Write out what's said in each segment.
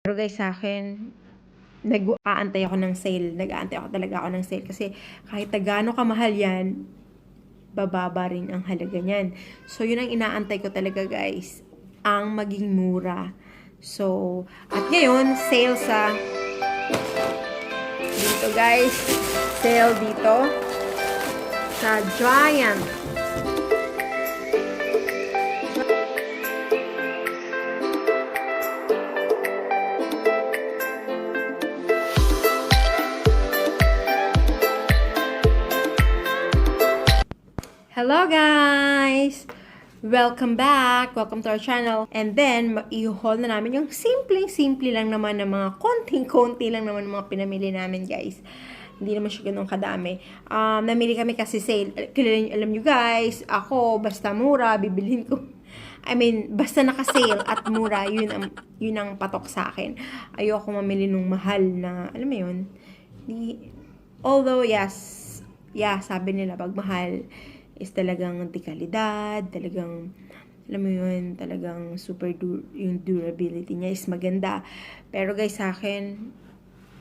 Pero guys, sa akin, nag-aantay ako ng sale. Nag-aantay ako talaga ako ng sale. Kasi kahit na gaano kamahal yan, bababa rin ang halaga niyan. So, yun ang inaantay ko talaga guys. Ang maging mura. So, at ngayon, sale sa dito guys. Sale dito sa Giant. Hello guys! Welcome back! Welcome to our channel. And then, i-haul na namin yung simpleng-simple lang naman ng mga konting-konti lang naman ng mga pinamili namin guys. Hindi naman siya ganun kadami. Namili kami kasi sale. Alam nyo guys, ako basta mura, bibilhin ko. I mean, basta naka-sale at mura, yun ang patok sa akin. Ayoko mamili nung mahal na, alam mo yun, although sabi nila pag mahal, is talagang anti-kalidad, talagang, alam mo yun, talagang yung durability niya is maganda. Pero guys, sa akin,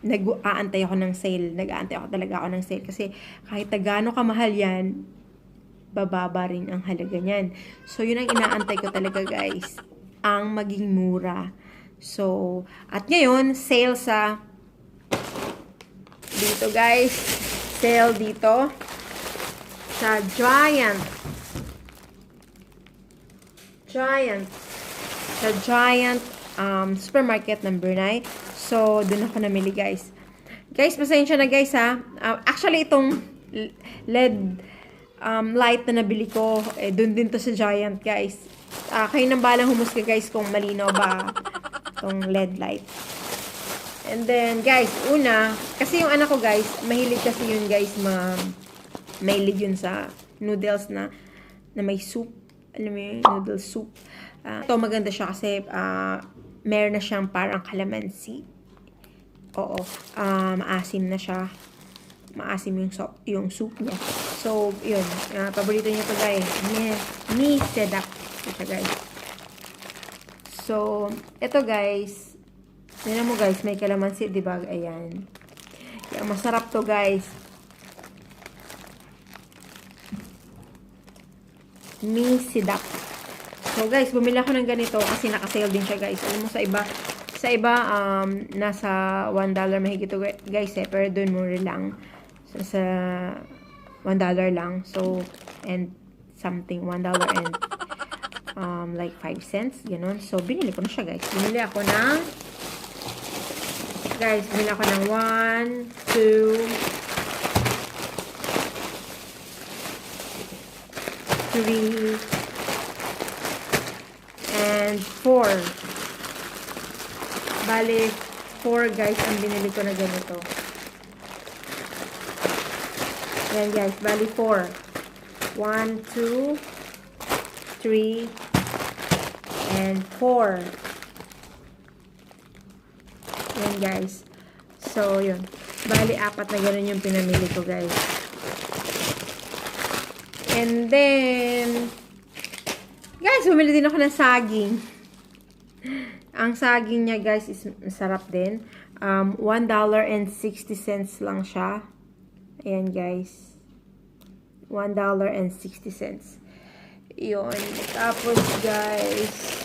nag-aantay ako ng sale. Nag-aantay ako talaga ako ng sale. Kasi kahit na gaano kamahal yan, bababa rin ang halaga niyan. So, yun ang inaantay ko talaga guys. Ang maging mura. So, at ngayon, sale sa dito guys. Sale dito sa Giant. Sa Giant supermarket number 9. So, dun ako namili guys. Guys, pasensya na guys ha. Actually, itong LED light na nabili ko, dun din to sa Giant guys. Kayo nang balang humusga guys kung malinaw ba itong LED light. And then, guys, kasi yung anak ko guys, mahilig kasi yun guys, mahilig yun sa noodles na may soup. Alam mo yung noodle soup. Ito maganda siya kasi meron na siyang parang calamansi. Oo. Maasim na siya. Maasim yung soup niya. So, yun. Paborito niya ito guys. Ni sedap. Ito guys. So, ito guys. Tignan mo guys, may calamansi, diba? Ayan. Kaya masarap to guys. Ni sedap. So guys, bumili ako ng ganito kasi naka-sale din siya guys. Alam mo sa iba nasa $1 mahigit to guys pero doon mura lang. So sa $1 lang. So and something $1 and like 5 cents, ganun. So binili ko na siya guys. Bumili ako ng 1, 2, 3, and 4. Bali, 4 guys ang binili ko na ganito. Yan guys, bali 4. 1, 2, 3, and 4. Yan guys. So, yun. Bali, 4 na ganun yung pinamili ko guys. And then, guys, bumili din ako ng saging. Ang saging niya, guys, is masarap din. $1.60 lang siya. Ayan, guys. $1.60. Yun. Tapos, guys,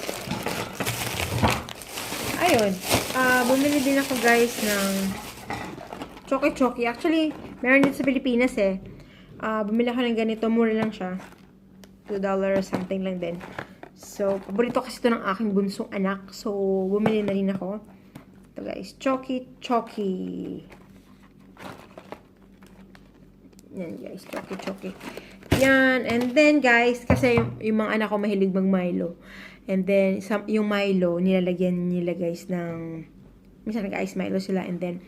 ayun. Bumili din ako, guys, ng choki-choki. Actually, meron din sa Pilipinas, eh. Bumili ako ng ganito. Mura lang siya. $2 or something lang din. So, paborito kasi ito ng aking bunsong anak. So, bumili na rin ako. Ito guys. Choki-choki. Yan guys. Choki-choki. Yan. And then guys, kasi yung mga anak ko mahilig mag-Milo. And then, yung Milo, nilalagyan nila guys ng, minsan nag-ice Milo sila. And then,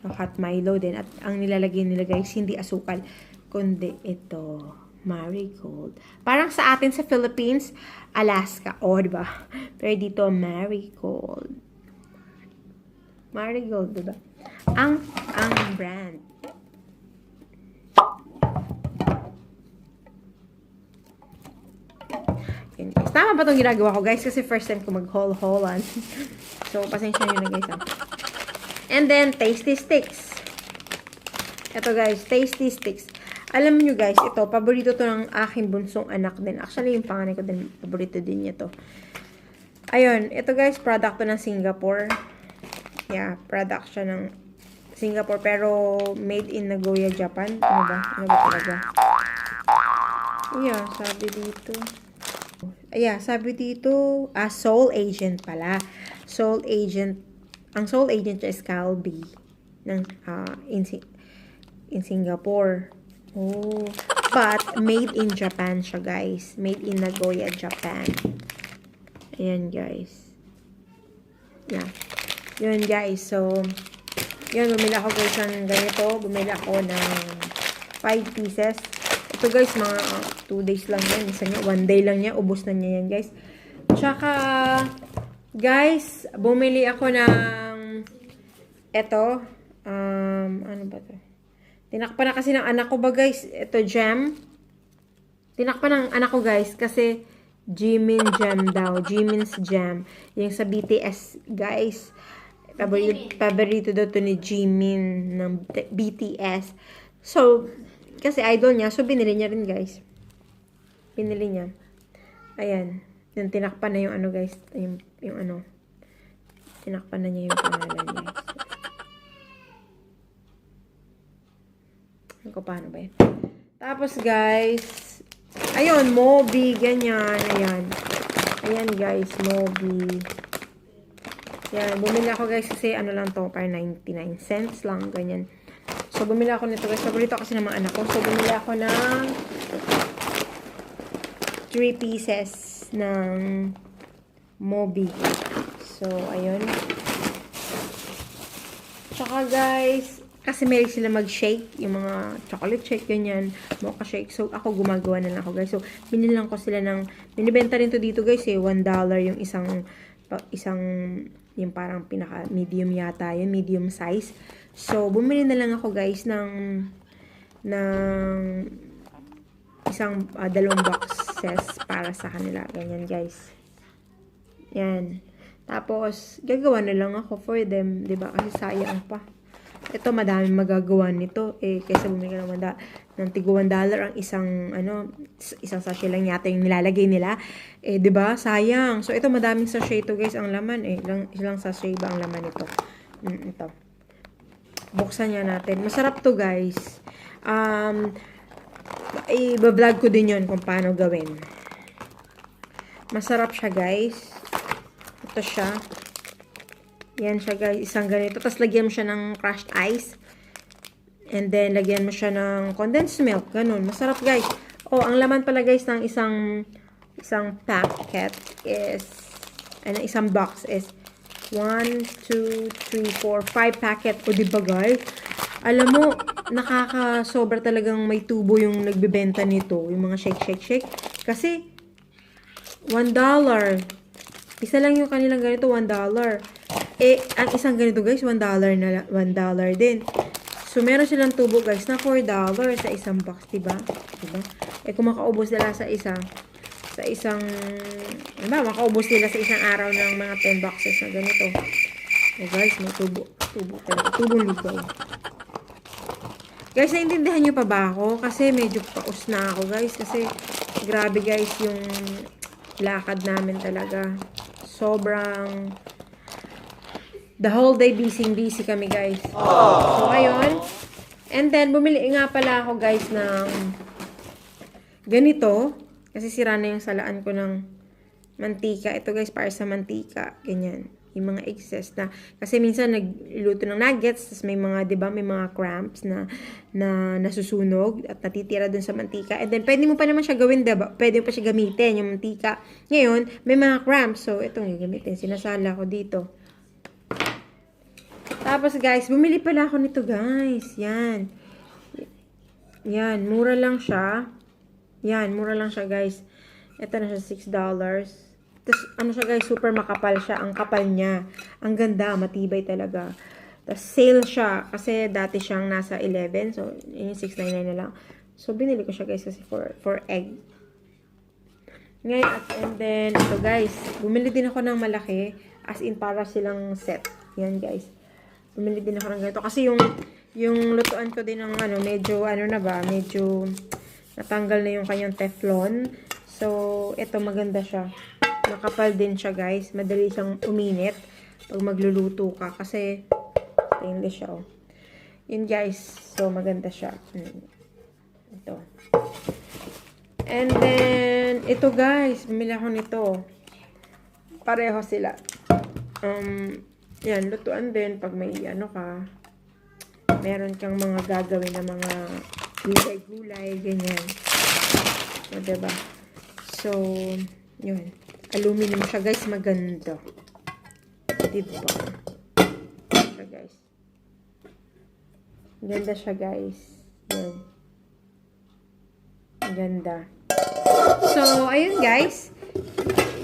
hot Milo din. At ang nilalagay nila guys, hindi asukal, kundi ito, Marigold. Parang sa atin sa Philippines, Alaska. O, diba? Pero dito, Marigold. Marigold, diba? Ang brand. Yun, guys. Tama ba itong ginagawa ko, guys? Kasi first time ko mag-haul-haulan. So, So, pasensya nyo na guys. And then, Tasty Sticks. Ito guys, Tasty Sticks. Alam niyo guys, ito, paborito to ng aking bunsong anak din. Actually, yung panganay ko din, paborito din niya to. Ayun, ito guys, product to ng Singapore. Yeah, product siya ng Singapore, pero made in Nagoya, Japan. Ano ba? Ano ba talaga? Yeah, sabi dito. Yeah, sabi dito, Soul Agent pala. Soul Agent. Ang Soul Agent is Calbee ng in Singapore. Oh, but made in Japan siya, guys. Made in Nagoya, Japan. Ayan, guys. Yeah. Yun, guys. So, yun, bumili ako guys ng ganito. Bumili ako ng 5 pieces. Ito guys, mga 2 days lang yan. Isa niya, 1 day lang niya. Ubos na niya yan, guys. Tsaka, guys, bumili ako ng eto. Ano ba to? Tinakpan na kasi ng anak ko ba, guys? Ito, jam. Tinakpan ng anak ko, guys, kasi Jimin Jam daw. Jimin's Jam. Yung sa BTS, guys. Paborito daw to ni Jimin ng BTS. So, kasi idol niya. So, binili niya rin, guys. Binili niya. Ayan. Yung tinakpan na yung ano, guys. Yung ano. Tinakpan na niya yung pangalan, guys. Ano ko, paano ba yan? Tapos, guys, ayun, Moby, ganyan, ayan. Ayan, guys, Moby. Yan, bumili ako, guys, kasi ano lang to, para 99 cents lang, ganyan. So, bumili ako nito, guys. Paborito kasi ng mga anak ko. So, bumili ako ng 3 pieces ng Moby. So, ayun. Tsaka, guys, kasi may sila mag-shake, yung mga chocolate shake, ganyan, mocha shake. So, ako gumagawa na lang ako, guys. So, binilang ko sila ng, binibenta rin to dito, guys, $1 yung isang, yung parang pinaka-medium yata, yun, medium size. So, bumili na lang ako, guys, ng isang, 2 boxes para sa kanila. Ganyan, guys. Yan. Tapos, gagawa na lang ako for them, diba? Kasi sayang pa. Ito, madaming magagawa nito. Kaysa bumili ka ng tigo $1 ang isang sachet lang yata yung nilalagay nila. Diba? Sayang. So, ito, madaming sachet ito, guys, ang laman. Ilang sachet ba ang laman nito? Ito. Buksan niya natin. Masarap to, guys. I-vlog ko din yun kung paano gawin. Masarap siya, guys. Ito siya. Yan siya, guys. Isang ganito. Tapos, lagyan mo siya ng crushed ice. And then, lagyan mo siya ng condensed milk. Ganun. Masarap, guys. Oh, ang laman pala, guys, ng isang packet is, isang box is 1, 2, 3, 4, 5 packet. O, diba, guys? Alam mo, nakakasobra talagang may tubo yung nagbibenta nito. Yung mga shake. Kasi, $1. Isa lang yung kanilang ganito, $1. Ang isang ganito, guys, $1 na, $1 din. So, meron silang tubo, guys, na $4 sa isang box, diba? Kung makaubos nila sa isang, makaubos nila sa isang araw ng mga 10 boxes na ganito. Guys, may tubo talaga. Tubong ligaw. Guys, naintindihan nyo pa ba ako? Kasi medyo paus na ako, guys. Kasi, grabe, guys, yung lakad namin talaga. Sobrang the whole day busy kami, guys. So, ayun. And then, bumili nga pala ako, guys, ng ganito. Kasi sira na yung salaan ko ng mantika. Ito, guys, para sa mantika. Ganyan. Yung mga excess na. Kasi minsan, nagluto ng nuggets. Tapos may mga, diba, may mga cramps na nasusunog at natitira dun sa mantika. And then, pwede mo pa naman siya gawin, diba? Pwede mo pa siya gamitin, yung mantika. Ngayon, may mga cramps. So, itong gagamitin. Sinasala ko dito. Tapos, guys, bumili pala ako nito, guys. Yan. Yan. Mura lang siya. Yan. Mura lang siya, guys. Ito na siya, $6. Tapos, ano siya, guys, super makapal siya. Ang kapal niya. Ang ganda. Matibay talaga. Tapos, sale siya. Kasi, dati siyang nasa 11. So, yun yung $6.99 na lang. So, binili ko siya, guys, kasi for egg. Ngayon, and then, ito guys, bumili din ako ng malaki, as in para silang set. Yan guys. Bumili din ako ng ganito. Kasi yung lutuan ko din ng medyo, medyo natanggal na yung kanyang teflon. So, ito maganda siya. Makapal din siya guys. Madali siyang uminit pag magluluto ka. Kasi, stainless siya. Oh. Yun guys. So, maganda siya. Ito. And then, ito guys, bumili ako nito. Pareho sila. Yan, lutuan din pag may meron kang mga gagawin na mga gulay-gulay, ganyan. So, diba? So, yun. Aluminum siya guys, maganda. Diba? Siya guys. Ganda siya guys. Yan. Ganda. So, ayun guys.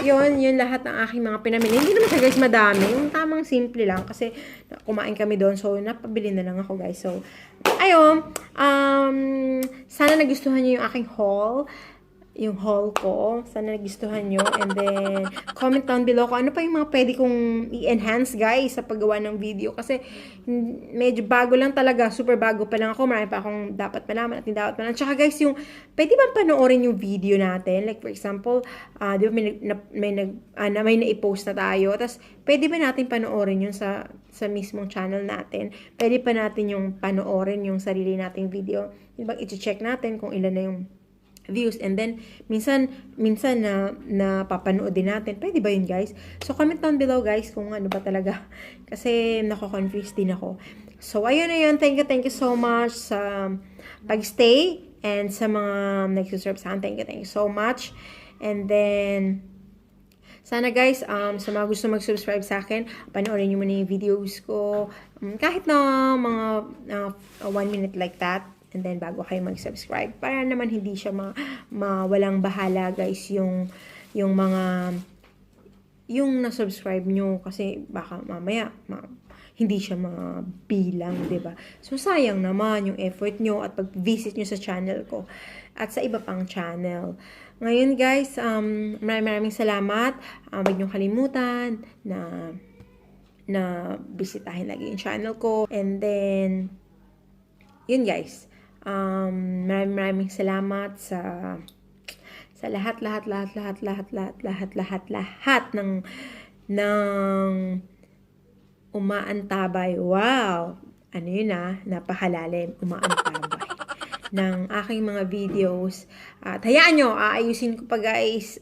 Yun lahat ng aking mga pinamili. Hindi naman siya guys madami. Yung tamang simple lang. Kasi kumain kami doon. So, napabili na lang ako guys. So, ayun. Sana nagustuhan niyo yung aking haul. Yung haul ko. Sana nagustuhan nyo. And then, comment down below kung ano pa yung mga pwede kong i-enhance guys sa paggawa ng video. Kasi, medyo bago lang talaga. Super bago pa lang ako. Marami pa akong dapat malaman at hindi dapat malaman. Tsaka guys, yung, pwede bang panoorin yung video natin? Like, for example, di ba may na-post na tayo. Tapos, pwede ba natin panoorin yun sa mismong channel natin? Pwede pa natin yung panoorin yung sarili nating video. Di ba, i-check natin kung ilan na yung views, and then minsan na papanood din natin. Pwede ba yun guys? So comment down below guys kung ano ba talaga, kasi nako-confuse din ako. So ayun na yun, thank you so much sa pag-stay and sa mga nagsusubscribe sa akin. Thank you so much. And then sana guys, sa mga gusto mag-subscribe sa akin, panoorin nyo muna yung videos ko, kahit na mga 1 minute like that. And then, bago kayo mag-subscribe. Para naman hindi siya walang bahala, guys, yung na-subscribe nyo. Kasi baka mamaya, hindi siya mabilang, ba diba? So, sayang naman yung effort nyo at pag-visit nyo sa channel ko. At sa iba pang channel. Ngayon, guys, maraming salamat. Huwag nyo kalimutan na bisitahin lagi yung channel ko. And then, yun guys. Maraming salamat sa lahat ng umaantabay. Wow! Ano yun napakalalim. Umaantabay ng aking mga videos. At hayaan nyo, aayusin ko pa guys.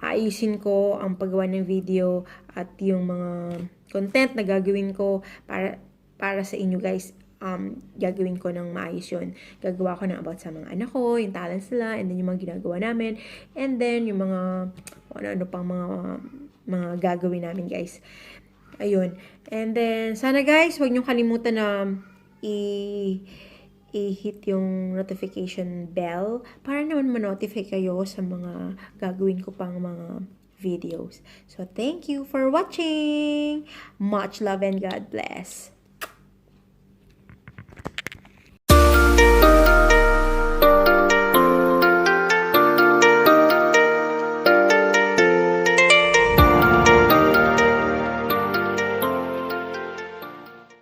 Aayusin ko ang paggawa ng video at yung mga content na gagawin ko para sa inyo guys. Gagawin ko ng maayos yun. Gagawa ko ng about sa mga anak ko, yung talents nila, and then yung mga ginagawa namin, and then yung mga ano pang mga gagawin namin guys. Ayun. And then, sana guys, huwag nyo kalimutan na i-hit yung notification bell para naman ma-notify kayo sa mga gagawin ko pang mga videos. So, thank you for watching. Much love and God bless.